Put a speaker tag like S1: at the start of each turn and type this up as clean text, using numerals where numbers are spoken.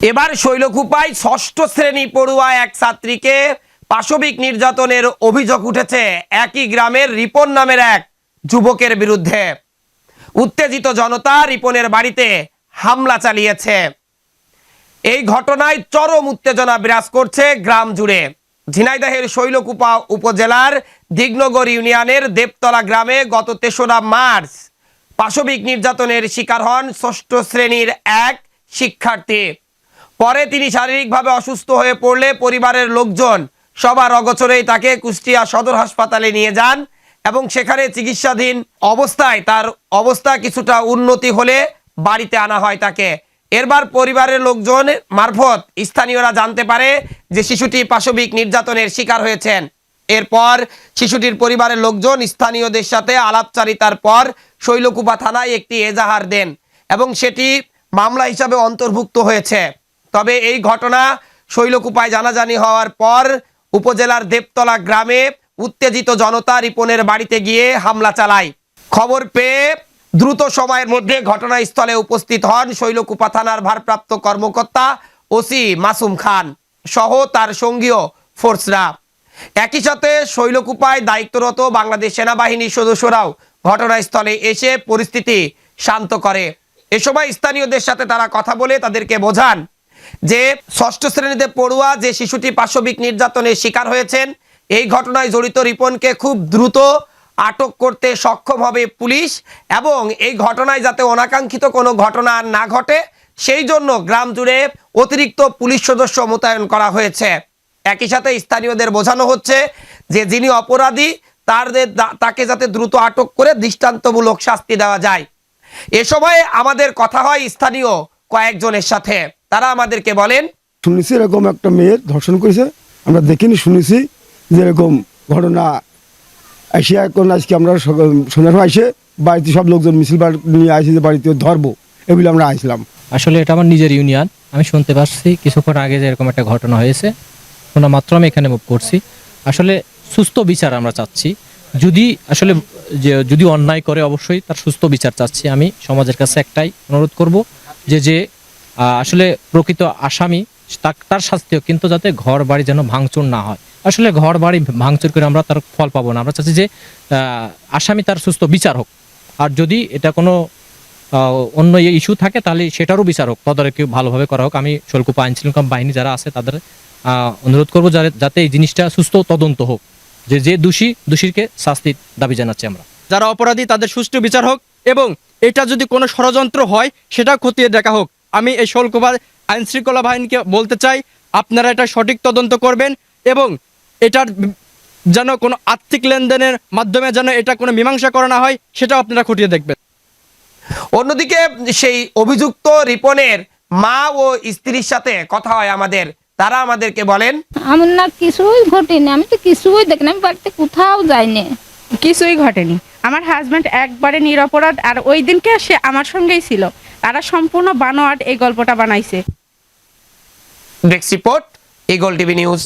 S1: এবার শৈলকুপায় ষষ্ঠ শ্রেণী পড়ুয়া এক ছাত্রীকে পাশবিক নির্যাতনের অভিযোগ উঠেছে একই গ্রামের রিপন নামের এক যুবকের বিরুদ্ধে। উত্তেজিত জনতা রিপনের বাড়িতে হামলা চালিয়েছে। এই ঘটনায় চরম উত্তেজনা বিরাজ করছে গ্রাম জুড়ে। ঝিনাইদহের শৈলকুপা উপজেলার দিগনগর ইউনিয়নের দেবতলা গ্রামে গত ৩রা মার্চ পাশবিক নির্যাতনের শিকার হন ষষ্ঠ শ্রেণীর এক শিক্ষার্থী। পরে তিনি শারীরিকভাবে অসুস্থ হয়ে পড়লে পরিবারের লোকজন সবার অগোচরেই তাকে কুষ্টিয়া সদর হাসপাতালে নিয়ে যান এবং সেখানে চিকিৎসাধীন অবস্থায় তার অবস্থা কিছুটা উন্নতি হলে বাড়িতে আনা হয় তাকে। এরপর পরিবারের লোকজন মারফত স্থানীয়রা জানতে পারে যে শিশুটি পাশবিক নির্যাতনের শিকার হয়েছেন। এরপর শিশুটির পরিবারের লোকজন স্থানীয়দের সাথে আলাপচারিতার পর শৈলকুপা থানায় একটি এজাহার দেন এবং সেটি মামলা হিসাবে অন্তর্ভুক্ত হয়েছে। তবে এই ঘটনা শৈলকুপায় জানাজানি হওয়ার পর উপজেলার দেবতলা গ্রামে উত্তেজিত জনতা রিপনের বাড়িতে গিয়ে হামলা চালায়। খবর পেয়ে দ্রুত সময়ের মধ্যে ঘটনাস্থলে উপস্থিত হন শৈলকুপা থানার ভারপ্রাপ্ত কর্মকর্তা ওসি মাসুম খান সহ তার সঙ্গীয় ফোর্সরা। একই সাথে শৈলকুপায় দায়িত্বরত বাংলাদেশ সেনাবাহিনীর সদস্যরাও ঘটনাস্থলে এসে পরিস্থিতি শান্ত করে। এ সময় স্থানীয়দের সাথে তারা কথা বলে তাদেরকে বোঝান যে ষষ্ঠ শ্রেণীতে পড়ুয়া যে শিশুটি পাশবিক নির্যাতনের শিকার হয়েছেন, এই ঘটনায় জড়িত রিপনকে খুব দ্রুত আটক করতে সক্ষম হবে পুলিশ এবং এই ঘটনায় যাতে অনাকাঙ্ক্ষিত কোনো ঘটনা না ঘটে সেই জন্য গ্রাম জুড়ে অতিরিক্ত পুলিশ সদস্য মোতায়েন করা হয়েছে। একই সাথে স্থানীয়দের বোঝানো হচ্ছে যে যিনি অপরাধী তাকে যাতে দ্রুত আটক করে দৃষ্টান্তমূলক শাস্তি দেওয়া যায়। এ সময় আমাদের কথা হয় স্থানীয় কয়েকজনের সাথে। তারা আমাদেরকে বলেন,
S2: শুনেছি এরকম একটা মেয়ের ধর্ষণ করেছে, আমরা দেখিনি, শুনেছি যে এরকম ঘটনা এসে এখন আজকে আমরা সন্ধ্যার সময় এসে বাড়িতে সব লোকজন মিছিল নিয়ে আসি যে বাড়িতে ধরবো এগুলো আমরা আসলাম।
S3: আসলে এটা আমার নিজের ইউনিয়ন, আমি শুনতে পাচ্ছি কিছুক্ষণ আগে যে এরকম একটা ঘটনা হয়েছে, শোনা মাত্র আমি এখানে মুভ করছি। আসলে সুস্থ বিচার আমরা চাচ্ছি, যদি অন্যায় করে অবশ্যই তার সুস্থ বিচার চাচ্ছি। আমি সমাজের কাছে একটাই অনুরোধ করব যে আসলে প্রকৃত আসামি তার শাস্তিও কিন্তু যাতে ঘর বাড়ি যেন ভাঙচুর না হয়। আসলে ঘর বাড়ি ভাঙচুর করে আমরা তার ফল পাবো না। আমরা চাচ্ছি যে আসামি তার সুস্থ বিচার হোক, আর যদি এটা কোনো অন্য ইস্যু থাকে তাহলে সেটারও বিচার হোক, তদারকি ভালোভাবে করা হোক। আমি শৈলকুপা আইন শৃঙ্খলা বাহিনী যারা আছে তাদের অনুরোধ করবো যাতে এই জিনিসটা সুস্থ তদন্ত হোক, যে দোষীকে শাস্তির দাবি জানাচ্ছি আমরা।
S4: যারা অপরাধী তাদের সুষ্ঠু বিচার হোক এবং এটা যদি কোনো ষড়যন্ত্র হয় সেটা খতিয়ে দেখা হোক। আমি এই শৈলকুপা আইন শৃঙ্খলা বাহিনীকে বলতে চাই, আপনারা এটা সঠিক তদন্ত করবেন এবং এটার যেন কোনো আর্থিক লেনদেনের মাধ্যমে যেন এটা কোনো মীমাংসা করা না হয় সেটাও আপনারা খতিয়ে দেখবেন।
S1: অন্যদিকে সেই অভিযুক্ত রিপনের মা ও স্ত্রীর সাথে কথা হয় আমাদের। তারা আমাদেরকে বলেন,
S5: আমার না কিছুই ঘটেনি, আমি তো কিছুই দেখিনি, আমি বাড়িতে কোথাও যাইনি,
S6: কিছুই ঘটেনি। আমার হাজব্যান্ড একবারে নিরপরাধ, আর ওই দিনকে সে আমার সঙ্গেই ছিল। তারা সম্পূর্ণ বানোয়াট এই গল্পটা বানাইছে।
S1: Desk report, eagle TV news.